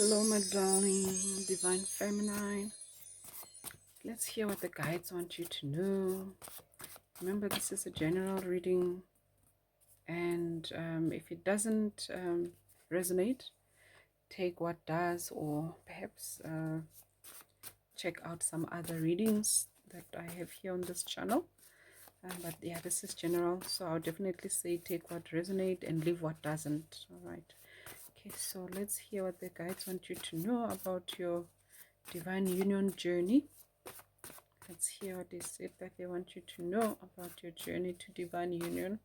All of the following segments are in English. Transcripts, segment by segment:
Hello, my darling, divine feminine. Let's hear what the guides want you to know. Remember, this is a general reading, and if it doesn't resonate, take what does, or perhaps check out some other readings that I have here on this channel. But yeah, this is general, so I'll definitely say take what resonates and leave what doesn't. All right. Okay, so let's hear what the guides want you to know about your divine union journey. Let's hear what they said that they want you to know about your journey to divine union,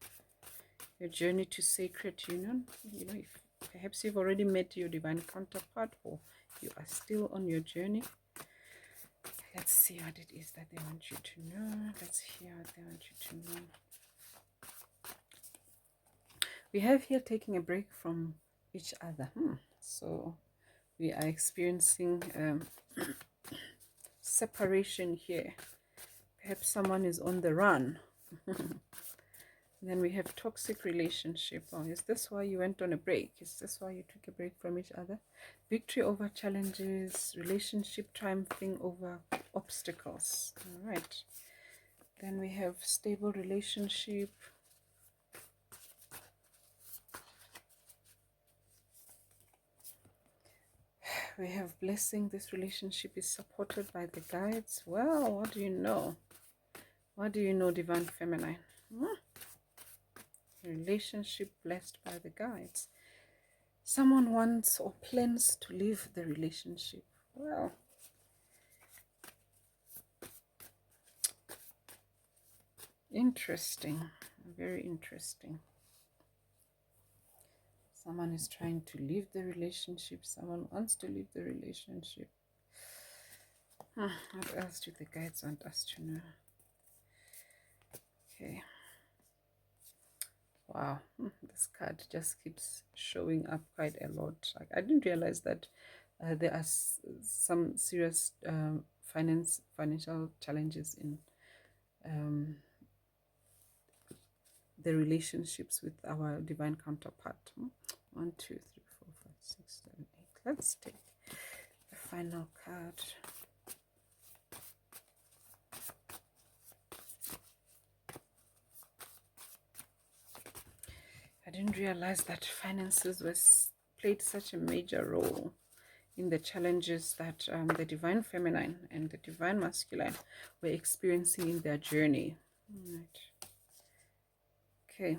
your journey to sacred union. You know, if perhaps you've already met your divine counterpart, or you are still on your journey. Let's see what it is that they want you to know. Let's hear what they want you to know. We have here taking a break from each other. So we are experiencing separation here. Perhaps someone is on the run. Then we have toxic relationship. Oh, is this why you went on a break? Is this why you took a break from each other? Victory over challenges, relationship triumphing over obstacles. All right. Then we have stable relationship. We have blessing. This relationship is supported by the guides. Well, what do you know? What do you know, divine feminine? Relationship blessed by the guides. Someone wants or plans to leave the relationship. Well, interesting. Very interesting. Someone is trying to leave the relationship. Someone wants to leave the relationship. What else do the guides want us to know? Okay. Wow, this card just keeps showing up quite a lot. Like, I didn't realize that there are some serious financial challenges in the relationships with our divine counterpart. 1, 2, 3, 4, 5, 6, 7, 8. Let's take the final card. I didn't realize that finances played such a major role in the challenges that the divine feminine and the divine masculine were experiencing in their journey. Right. Okay.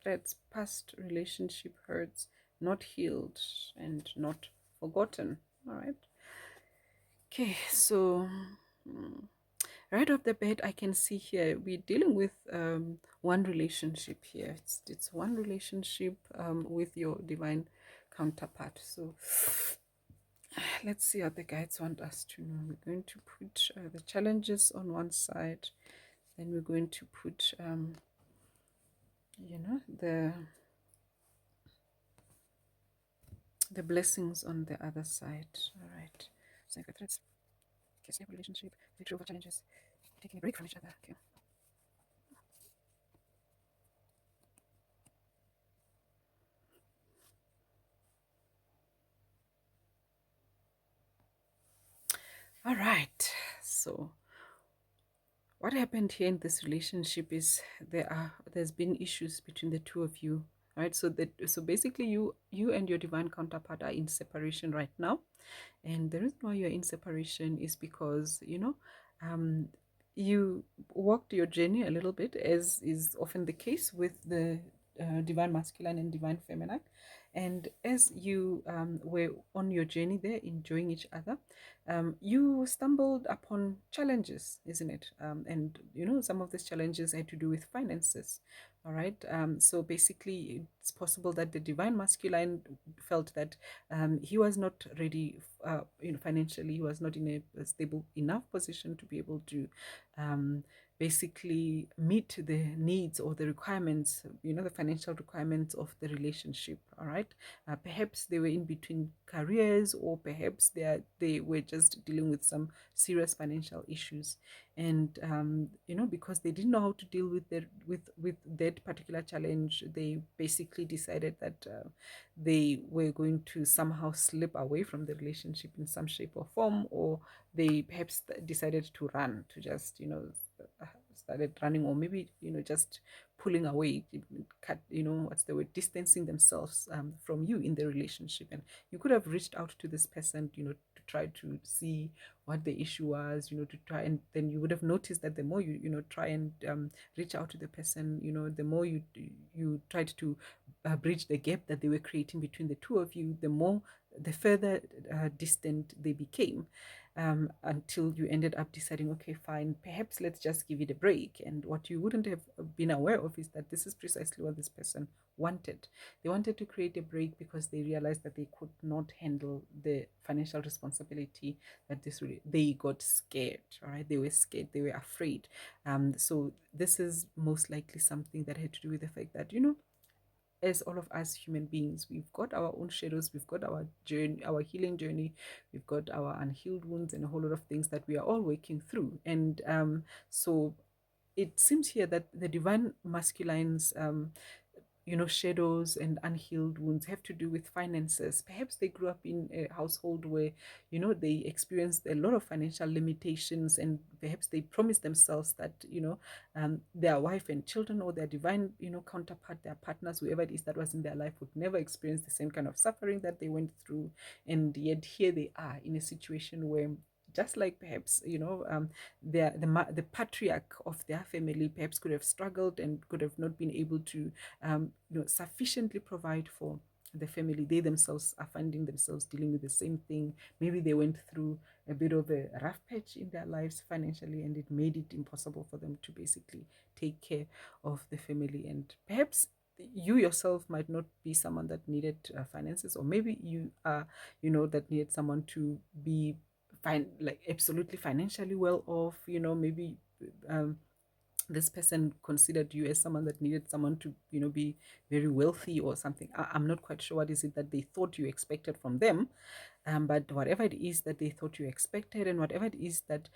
That's past relationship hurts, not healed and not forgotten. All right. Okay, so right off the bat, I can see here we're dealing with one relationship here. It's one relationship with your divine counterpart. So let's see what the guides want us to know. We're going to put the challenges on one side, then we're going to put you know, the blessings on the other side. All right. Sacred threads. Okay, stable relationship, victory over challenges, taking a break from each other. Okay. All right. So what happened here in this relationship is there's been issues between the two of you. Right. So basically you and your divine counterpart are in separation right now. And the reason why you're in separation is because, you know, you walked your journey a little bit, as is often the case with the divine masculine and divine feminine. And as you were on your journey there, enjoying each other, you stumbled upon challenges, isn't it? And, you know, some of these challenges had to do with finances. All right. So basically, it's possible that the divine masculine felt that he was not ready, you know, financially. He was not in a stable enough position to be able to basically meet the needs or the requirements, the financial requirements of the relationship. All right. Perhaps they were in between careers, or perhaps they were just dealing with some serious financial issues. And, because they didn't know how to deal with with that particular challenge, they basically decided that they were going to somehow slip away from the relationship in some shape or form, or they perhaps decided to run, to just, started running, or maybe, just pulling away, cut, what's the word, distancing themselves from you in the relationship. And you could have reached out to this person, to try to see what the issue was, to try, and then you would have noticed that the more you try and reach out to the person, the more you tried to bridge the gap that they were creating between the two of you, the further distant they became, until you ended up deciding, okay, fine, perhaps let's just give it a break. And what you wouldn't have been aware of is that this is precisely what this person wanted. They wanted to create a break because they realized that they could not handle the financial responsibility that they got scared. All right, they were scared, they were afraid. So this is most likely something that had to do with the fact that, as all of us human beings, we've got our own shadows, we've got our journey, our healing journey, we've got our unhealed wounds, and a whole lot of things that we are all working through. And so it seems here that the divine masculines, shadows and unhealed wounds have to do with finances. Perhaps they grew up in a household where, they experienced a lot of financial limitations, and perhaps they promised themselves that, their wife and children, or their divine, counterpart, their partners, whoever it is that was in their life, would never experience the same kind of suffering that they went through. And yet here they are in a situation where, just like perhaps, the patriarch of their family perhaps could have struggled and could have not been able to sufficiently provide for the family. They themselves are finding themselves dealing with the same thing. Maybe they went through a bit of a rough patch in their lives financially, and it made it impossible for them to basically take care of the family. And perhaps you yourself might not be someone that needed finances, or maybe you are, that needed someone to be fine, like absolutely financially well off. Maybe um, this person considered you as someone that needed someone to, be very wealthy or something. I'm not quite sure what is it that they thought you expected from them. But whatever it is that they thought you expected, and whatever it is that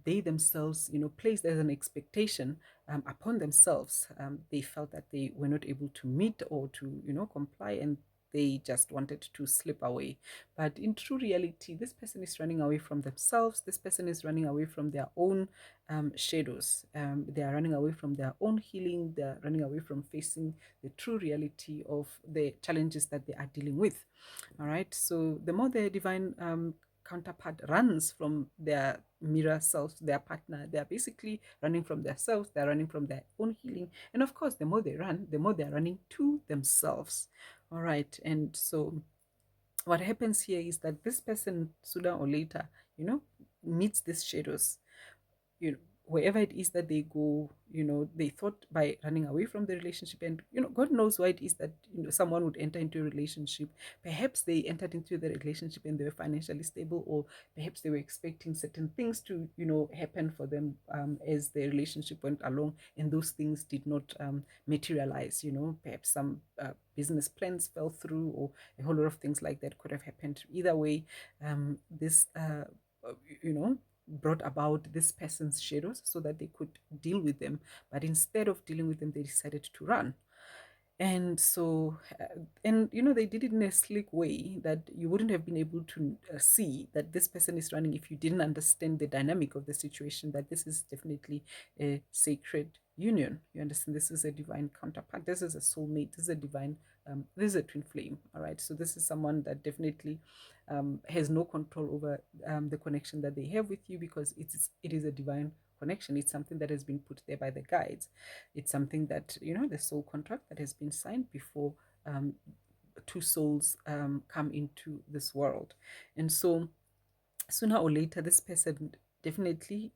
they themselves, placed as an expectation upon themselves, they felt that they were not able to meet or to, comply, and they just wanted to slip away. But in true reality, this person is running away from themselves. This person is running away from their own shadows. They are running away from their own healing. They are running away from facing the true reality of the challenges that they are dealing with. All right. So the more the divine counterpart runs from their mirror self, their partner, they're basically running from themselves, they're running from their own healing. And of course, the more they run, the more they're running to themselves. All right. And so what happens here is that this person, sooner or later, meets these shadows, you know wherever it is that they go. They thought by running away from the relationship, and God knows why it is that someone would enter into a relationship. Perhaps they entered into the relationship and they were financially stable, or perhaps they were expecting certain things to happen for them as the relationship went along, and those things did not materialize. Perhaps some business plans fell through, or a whole lot of things like that could have happened. Either way, this you know brought about this person's shadows so that they could deal with them. But instead of dealing with them, they decided to run. And so, and they did it in a slick way that you wouldn't have been able to see that this person is running if you didn't understand the dynamic of the situation, that this is definitely a sacred union. You understand? This is a divine counterpart. This is a soulmate. This is a divine, this is a twin flame. All right. So this is someone that definitely has no control over the connection that they have with you, because it is a divine connection. It's something that has been put there by the guides. It's something that, the soul contract that has been signed before two souls come into this world. And so sooner or later, this person definitely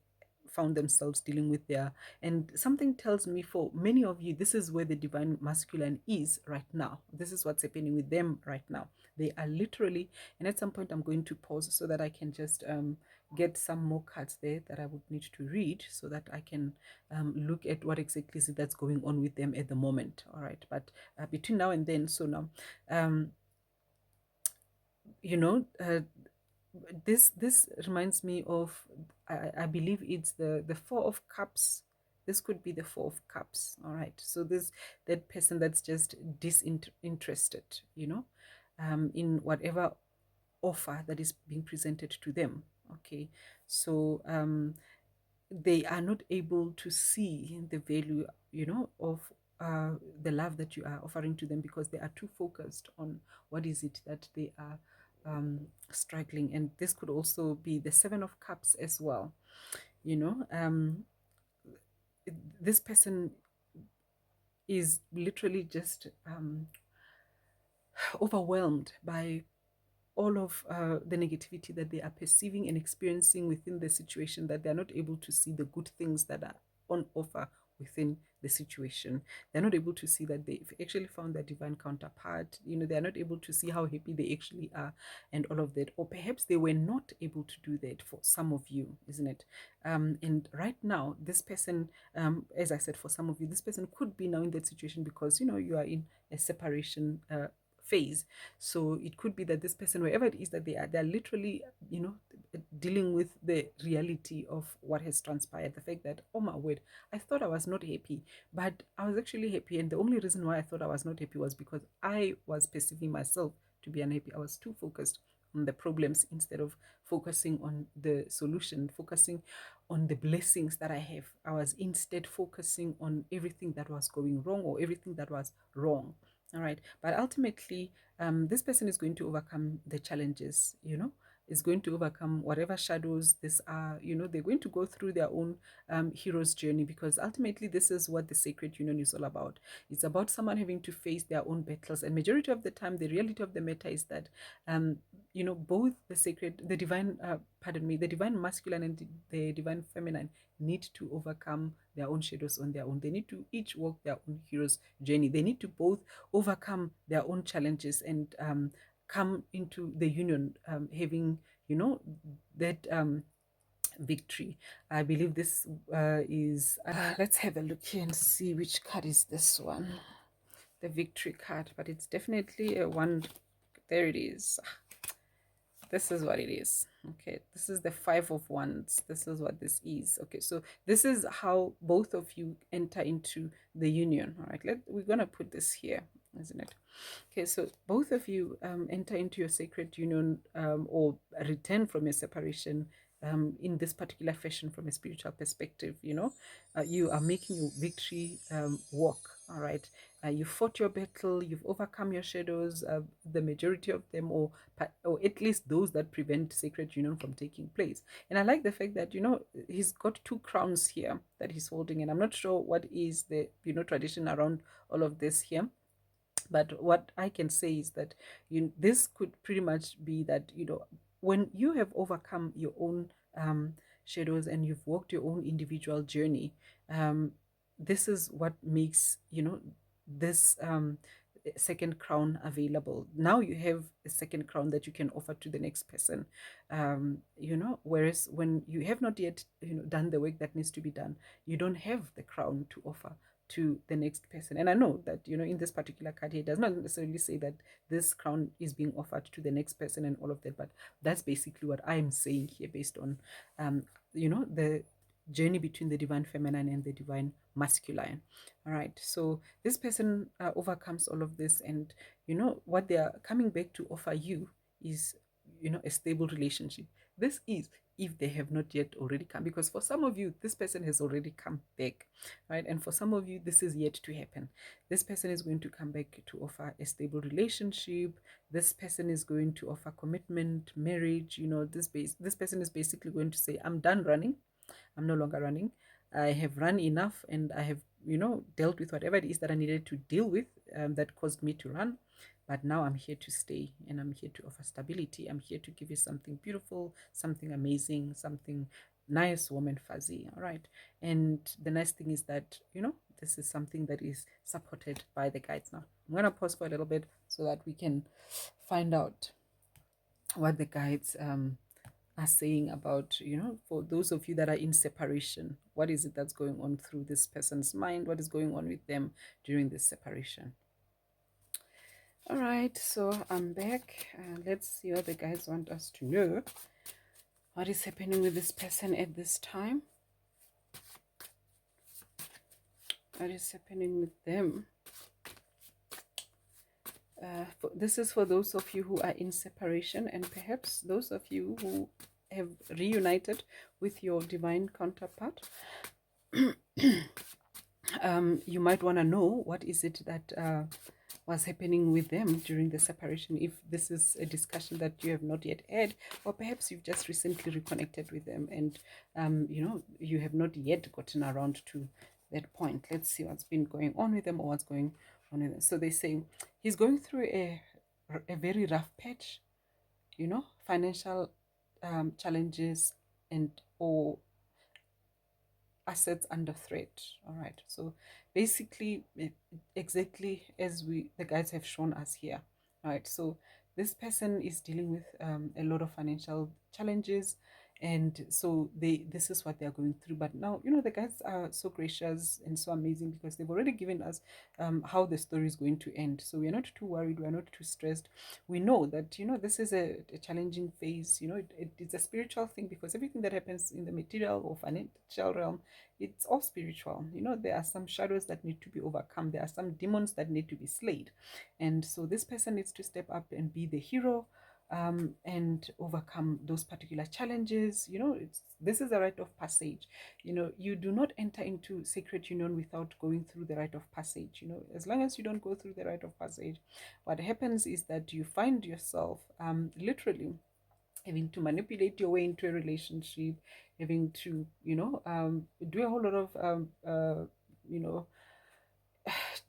found themselves dealing with their, and something tells me for many of you, this is where the divine masculine is right now. This is what's happening with them right now. They are literally, and at some point I'm going to pause so that I can just get some more cards there that I would need to read so that I can look at what exactly is it that's going on with them at the moment. All right, but between now and then, so now, um, you know, this reminds me of, I believe it's the Four of Cups. This could be the Four of Cups. All right, so this, that person that's just disinterested, in whatever offer that is being presented to them. Okay, so they are not able to see the value, of the love that you are offering to them, because they are too focused on what is it that they are struggling. And this could also be the Seven of Cups as well. you know um this person is literally just overwhelmed by all of the negativity that they are perceiving and experiencing within the situation, that they're not able to see the good things that are on offer within the situation. They're not able to see that they've actually found their divine counterpart. They're not able to see how happy they actually are and all of that. Or perhaps they were not able to do that for some of you, isn't it? And right now, this person, as I said, for some of you, this person could be now in that situation because, you are in a separation phase. So it could be that this person, wherever it is that they're literally, dealing with the reality of what has transpired. The fact that, oh my word, I thought I was not happy, but I was actually happy. And the only reason why I thought I was not happy was because I was perceiving myself to be unhappy. I was too focused on the problems instead of focusing on the solution, focusing on the blessings that I have. I was instead focusing on everything that was going wrong or everything that was wrong. All right. But ultimately, this person is going to overcome the challenges, is going to overcome whatever shadows this are. They're going to go through their own hero's journey, because ultimately this is what the sacred union is all about. It's about someone having to face their own battles. And majority of the time, the reality of the matter is that, both the divine, the divine masculine and the divine feminine need to overcome their own shadows on their own. They need to each walk their own hero's journey. They need to both overcome their own challenges and come into the union, having, that victory. I believe this is, let's have a look here and see which card is this one. The victory card, but it's definitely a one. There it is. This is what it is. Okay, this is the Five of Wands. This is what this is. Okay, so this is how both of you enter into the union. All right, we're gonna put this here, isn't it? Okay, so both of you enter into your sacred union, or return from your separation, in this particular fashion from a spiritual perspective. You are making your victory walk. All right, you fought your battle, you've overcome your shadows, the majority of them, or at least those that prevent sacred union from taking place. And I like the fact that, he's got two crowns here that he's holding, and I'm not sure what is the, tradition around all of this here. But what I can say is that, this could pretty much be that, when you have overcome your own shadows and you've walked your own individual journey, this is what makes, this second crown available. Now you have a second crown that you can offer to the next person. Whereas when you have not yet, done the work that needs to be done, you don't have the crown to offer to the next person. And I know that, in this particular card here, it does not necessarily say that this crown is being offered to the next person and all of that, but that's basically what I'm saying here, based on the journey between the divine feminine and the divine masculine. All right, so this person overcomes all of this, and what they are coming back to offer you is, a stable relationship. This is if they have not yet already come, because for some of you this person has already come back, right? And for some of you this is yet to happen. This person is going to come back to offer a stable relationship. This person is going to offer commitment, marriage. This person is basically going to say, I'm done running. I'm no longer running. I have run enough, and I have, dealt with whatever it is that I needed to deal with, that caused me to run. But now I'm here to stay, and I'm here to offer stability. I'm here to give you something beautiful, something amazing, something, nice, warm and fuzzy. All right. And the nice thing is that, this is something that is supported by the guides. Now I'm going to pause for a little bit so that we can find out what the guides are saying about, for those of you that are in separation, what is it that's going on through this person's mind? What is going on with them during this separation? All right, so I'm back. Let's see what the guides want us to know. What is happening with this person at this time? What is happening with them? This is for those of you who are in separation, and perhaps those of you who have reunited with your divine counterpart. You might want to know what is it that was happening with them during the separation, if this is a discussion that you have not yet had, or perhaps you've just recently reconnected with them and you have not yet gotten around to that point. Let's see what's been going on with them, or what's going on with them. So they say he's going through a very rough patch, financial challenges and or assets under threat. All right, so basically exactly as the guides have shown us here. All right, so this person is dealing with a lot of financial challenges, and so this is what they're going through. But now, the guides are so gracious and so amazing, because they've already given us how the story is going to end. So we're not too worried, we're not too stressed. We know that this is a challenging phase. It's a spiritual thing, because everything that happens in the material or financial realm, it's all spiritual. There are some shadows that need to be overcome, there are some demons that need to be slayed, and so this person needs to step up and be the hero, and overcome those particular challenges. This is a rite of passage. You do not enter into sacred union without going through the rite of passage. As long as you don't go through the rite of passage, what happens is that you find yourself literally having to manipulate your way into a relationship, having to do a whole lot of you know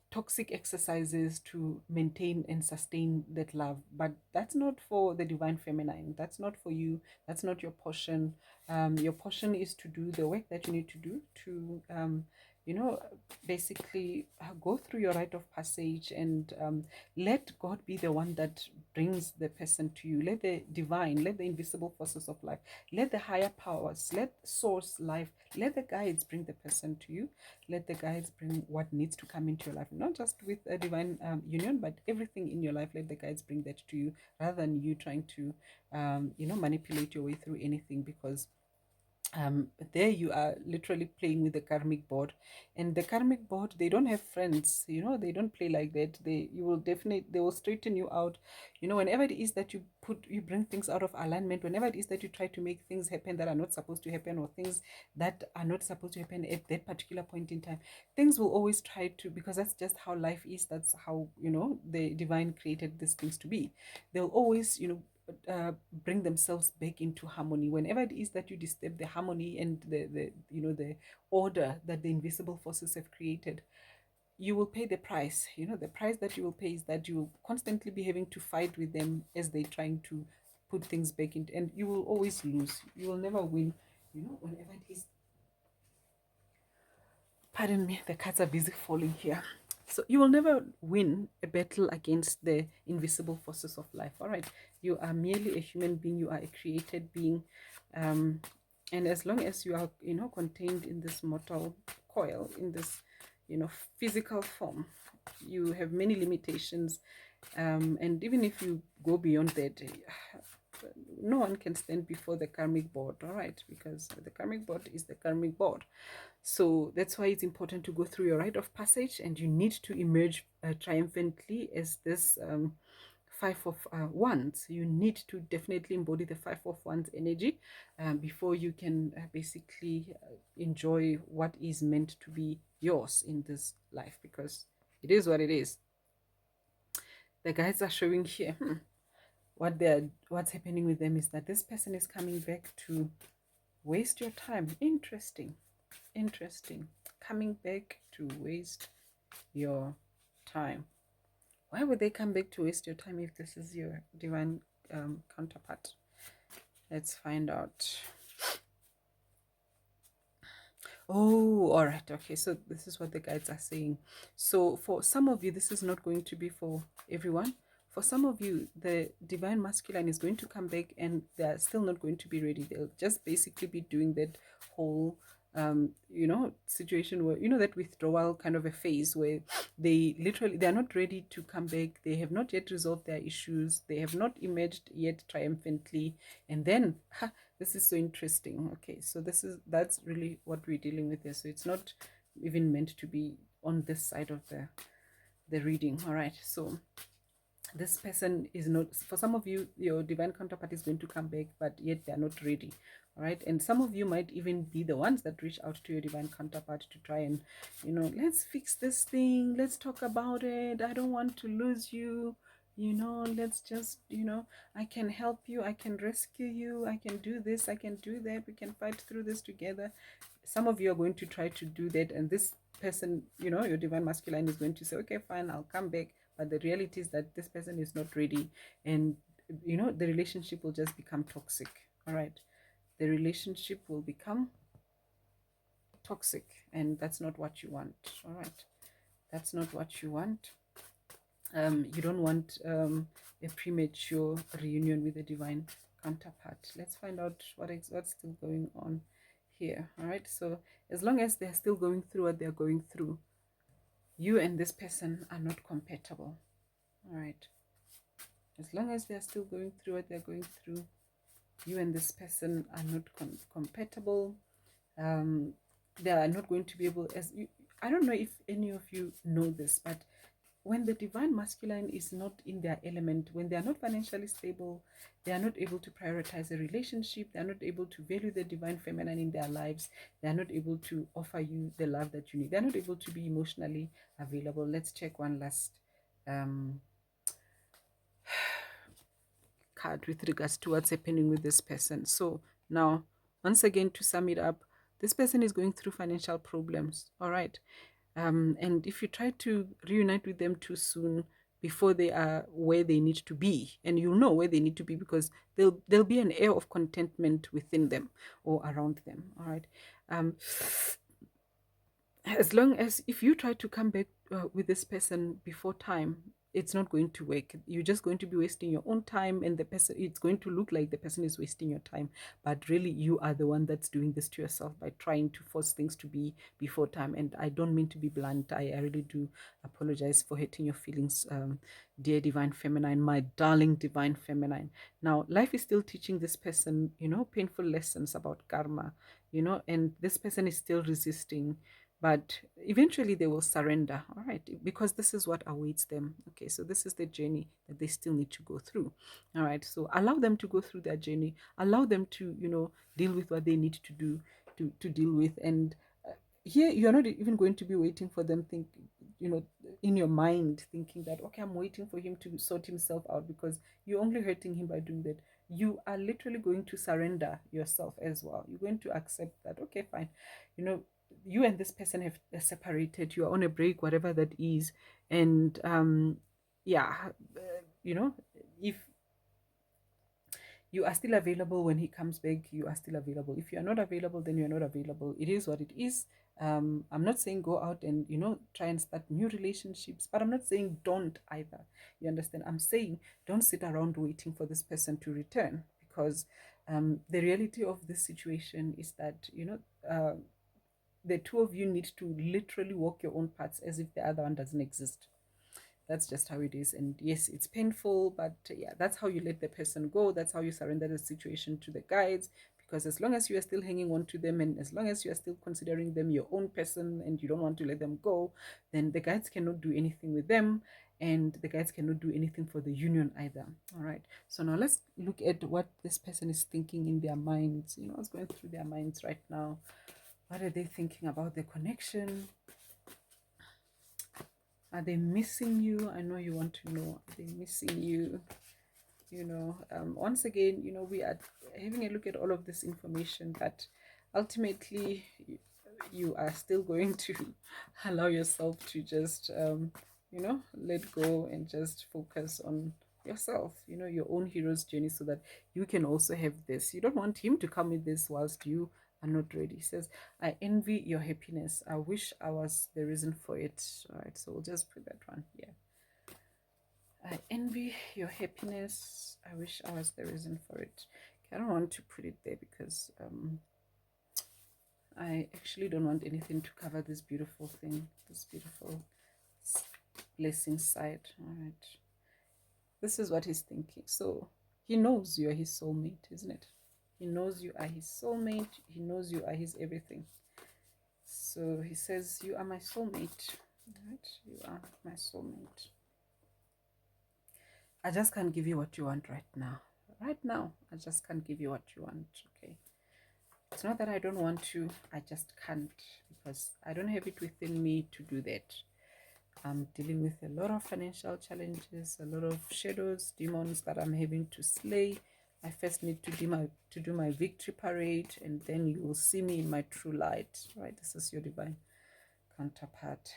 toxic exercises to maintain and sustain that love. But that's not for the divine feminine. That's not for you. That's not your portion. Your portion is to do the work that you need to do to you know basically go through your rite of passage, and let God be the one that brings the person to you. Let the divine, let the invisible forces of life, let the higher powers, let source life, let the guides bring the person to you. Let the guides bring what needs to come into your life, not just with a divine union, but everything in your life. Let the guides bring that to you, rather than you trying to manipulate your way through anything, because there you are literally playing with the karmic board, and the karmic board, they don't have friends. They don't play like that. They will straighten you out. Whenever it is that you bring things out of alignment, whenever it is that you try to make things happen that are not supposed to happen, or things that are not supposed to happen at that particular point in time, things will always try to, because that's just how life is. That's how the divine created these things to be. They'll always bring themselves back into harmony whenever it is that you disturb the harmony and the order that the invisible forces have created. You will pay the price. The price that you will pay is that you will constantly be having to fight with them as they're trying to put things back in, and you will always lose. You will never win. Whenever it is, pardon me, the cards are busy falling here. So you will never win a battle against the invisible forces of life. All right, you are merely a human being. You are a created being, and as long as you are contained in this mortal coil, in this physical form, you have many limitations, and even if you go beyond that, no one can stand before the karmic board. All right, because the karmic board is the karmic board. So that's why it's important to go through your rite of passage, and you need to emerge triumphantly as this Five of Wands. You need to definitely embody the Five of Wands energy before you can basically enjoy what is meant to be yours in this life, because it is what it is. The guides are showing here what's happening with them is that this person is coming back to waste your time. Interesting. Coming back to waste your time. Why would they come back to waste your time if this is your divine counterpart? Let's find out. Oh, all right. Okay. So this is what the guides are saying. So for some of you, this is not going to be for everyone. For some of you, the divine masculine is going to come back and they're still not going to be ready. They'll just basically be doing that whole situation where, that withdrawal kind of a phase where they're not ready to come back. They have not yet resolved their issues. They have not emerged yet triumphantly. And then, this is so interesting. Okay, so that's really what we're dealing with here. So it's not even meant to be on this side of the reading. All right, so this person is not, for some of you, your divine counterpart is going to come back, but yet they're not ready. All right, and some of you might even be the ones that reach out to your divine counterpart to try and, let's fix this thing, let's talk about it, I don't want to lose you, let's just, I can help you, I can rescue you, I can do this, I can do that, we can fight through this together. Some of you are going to try to do that, and this person, your divine masculine, is going to say, okay, fine, I'll come back. But the reality is that this person is not ready, and the relationship will just become toxic. All right, the relationship will become toxic, and that's not what you want. All right, that's not what you want. You don't want a premature reunion with a divine counterpart. Let's find out what's still going on here. All right, so as long as they're still going through what they're going through, you and this person are not compatible. All right, as long as they're still going through what they're going through, you and this person are not compatible. They are not going to be able, I don't know if any of you know this, but when the divine masculine is not in their element, when they are not financially stable, they are not able to prioritize a relationship, they are not able to value the divine feminine in their lives, they are not able to offer you the love that you need, they're not able to be emotionally available. Let's check one last card with regards to what's happening with this person. So now, once again, to sum it up, this person is going through financial problems. All right. And if you try to reunite with them too soon, before they are where they need to be, and you know where they need to be, because there'll be an air of contentment within them or around them. All right. As long as, if you try to come back with this person before time, it's not going to work. You're just going to be wasting your own time, and the person, it's going to look like the person is wasting your time, but really you are the one that's doing this to yourself by trying to force things to be before time. And I don't mean to be blunt. I really do apologize for hurting your feelings, dear divine feminine, my darling divine feminine. Now life is still teaching this person, painful lessons about karma, and this person is still resisting, but eventually they will surrender. All right, because this is what awaits them. Okay, so this is the journey that they still need to go through. All right, so allow them to go through their journey, allow them to deal with what they need to do to deal with. And here you're not even going to be waiting for them, in your mind thinking that, okay, I'm waiting for him to sort himself out, because you're only hurting him by doing that. You are literally going to surrender yourself as well. You're going to accept that, okay, fine, you and this person have separated, you're on a break, whatever that is. And yeah, you know if you are still available when he comes back, you are still available. If you are not available, then you're not available. It is what it is. I'm not saying go out and try and start new relationships, but I'm not saying don't either. You understand? I'm saying don't sit around waiting for this person to return, because the reality of this situation is that the two of you need to literally walk your own paths as if the other one doesn't exist. That's just how it is. And yes, it's painful, but yeah, that's how you let the person go. That's how you surrender the situation to the guides. Because as long as you are still hanging on to them, and as long as you are still considering them your own person, and you don't want to let them go, then the guides cannot do anything with them, and the guides cannot do anything for the union either. All right, so now let's look at what this person is thinking in their minds. What's going through their minds right now. What are they thinking about the connection? Are they missing you? I know you want to know. Are they missing you? Once again, we are having a look at all of this information, but ultimately you are still going to allow yourself to just, let go and just focus on yourself, your own hero's journey, so that you can also have this. You don't want him to come with this whilst you are not ready. He says, I envy your happiness. I wish I was the reason for it. All right, so we'll just put that one here. I envy your happiness. I wish I was the reason for it. Okay, I don't want to put it there because I actually don't want anything to cover this beautiful thing, this beautiful blessing side. All right. This is what he's thinking. So he knows you are his soulmate, isn't it? He knows you are his soulmate. He knows you are his everything. So he says, you are my soulmate. Right? You are my soulmate. I just can't give you what you want right now. Right now, I just can't give you what you want. Okay. It's not that I don't want to. I just can't, because I don't have it within me to do that. I'm dealing with a lot of financial challenges, a lot of shadows, demons that I'm having to slay. I first need to do my victory parade, and then you will see me in my true light. Right? This is your divine counterpart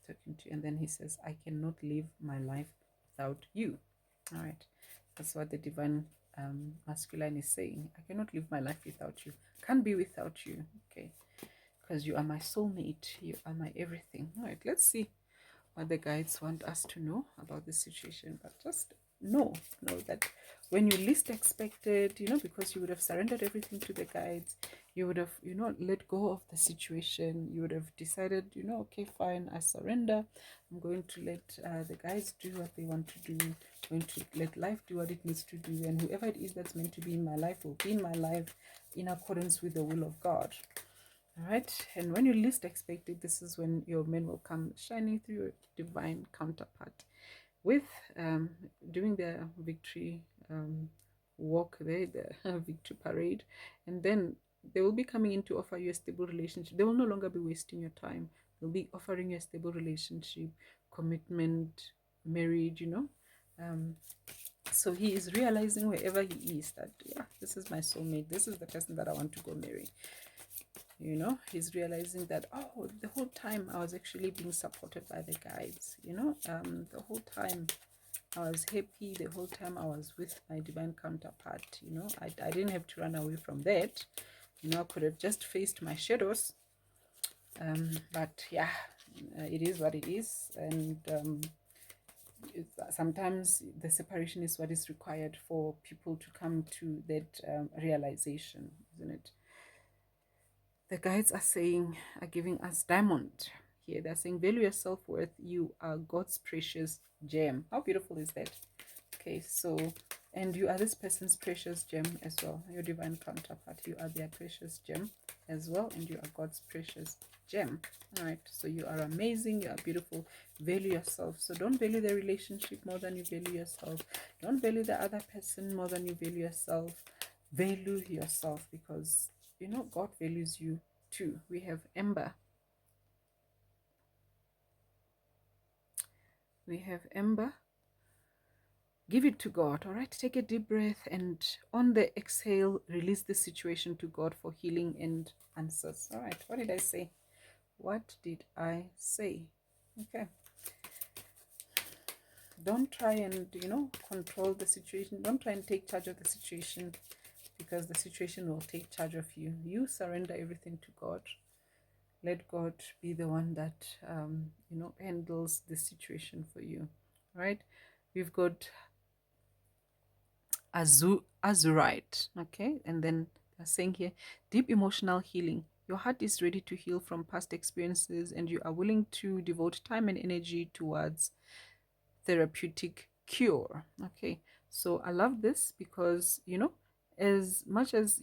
talking to you. And then he says, I cannot live my life without you. All right. That's what the divine masculine is saying. I cannot live my life without you. Can't be without you. Okay. Because you are my soulmate. You are my everything. All right. Let's see what the guides want us to know about this situation. But just know that when you least expected, because you would have surrendered everything to the guides, you would have, let go of the situation. You would have decided, okay, fine, I surrender. I'm going to let the guides do what they want to do. I'm going to let life do what it needs to do. And whoever it is that's meant to be in my life will be in my life in accordance with the will of God. All right, and when you least expect it, this is when your men will come shining through your divine counterpart with doing their victory walk there, the victory parade, and then they will be coming in to offer you a stable relationship. They will no longer be wasting your time. They'll be offering you a stable relationship, commitment, marriage, so he is realizing wherever he is that, yeah, this is my soulmate. This is the person that I want to go marry. He's realizing that, oh, the whole time I was actually being supported by the guides. The whole time I was happy. The whole time I was with my divine counterpart. I didn't have to run away from that. I could have just faced my shadows. But yeah, it is what it is. And sometimes the separation is what is required for people to come to that realization, isn't it? The guides are giving us diamond here. They're saying, value your self-worth. You are God's precious gem. How beautiful is that? Okay, so, and you are this person's precious gem as well. Your divine counterpart. You are their precious gem as well. And you are God's precious gem. All right, so you are amazing. You are beautiful. Value yourself. So don't value the relationship more than you value yourself. Don't value the other person more than you value yourself. Value yourself, because God values you too. We have Ember. We have Ember. Give it to God. All right. Take a deep breath, and on the exhale, release the situation to God for healing and answers. All right. What did I say? What did I say? Okay. Don't try and, control the situation. Don't try and take charge of the situation, because the situation will take charge of you. You surrender everything to God. Let God be the one that, handles the situation for you. Right? We've got Azurite. Okay? And then they're saying here, deep emotional healing. Your heart is ready to heal from past experiences, and you are willing to devote time and energy towards therapeutic cure. Okay, so I love this because, as much as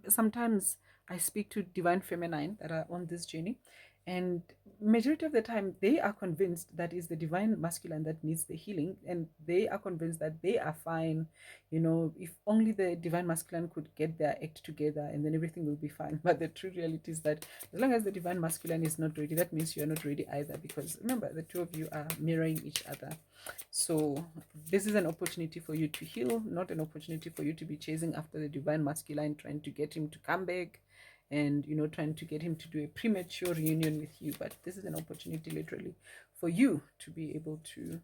sometimes I speak to divine feminine that are on this journey, and majority of the time they are convinced that it's the divine masculine that needs the healing, and they are convinced that they are fine. If only the divine masculine could get their act together, and then everything will be fine. But the true reality is that as long as the divine masculine is not ready, that means you're not ready either, because remember, the two of you are mirroring each other. So this is an opportunity for you to heal, not an opportunity for you to be chasing after the divine masculine, trying to get him to come back and, trying to get him to do a premature reunion with you. But this is an opportunity literally for you to be able to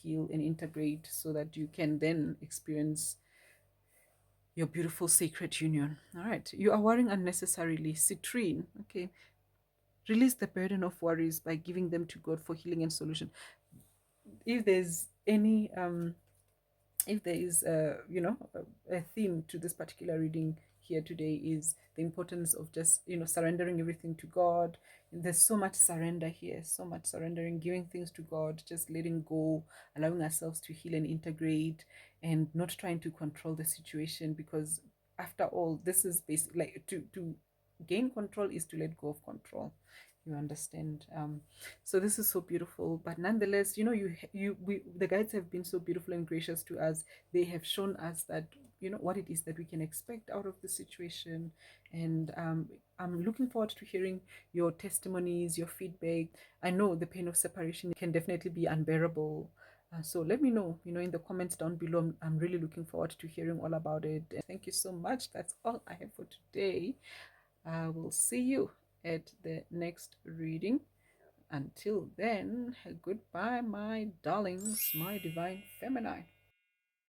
heal and integrate, so that you can then experience your beautiful sacred union. All right, you are worrying unnecessarily. Citrine, okay. Release the burden of worries by giving them to God for healing and solution. If there's any if there is a theme to this particular reading here today, is the importance of just surrendering everything to God. There's so much surrender here, so much surrendering, giving things to God, just letting go, allowing ourselves to heal and integrate, and not trying to control the situation, because after all, this is basically like to gain control is to let go of control. You understand? So this is so beautiful, but nonetheless, the guides have been so beautiful and gracious to us. They have shown us that what it is that we can expect out of the situation. And I'm looking forward to hearing your testimonies, your feedback. I know the pain of separation can definitely be unbearable. So let me know, in the comments down below. I'm really looking forward to hearing all about it. And thank you so much. That's all I have for today. I will see you at the next reading. Until then, goodbye, my darlings, my divine feminine.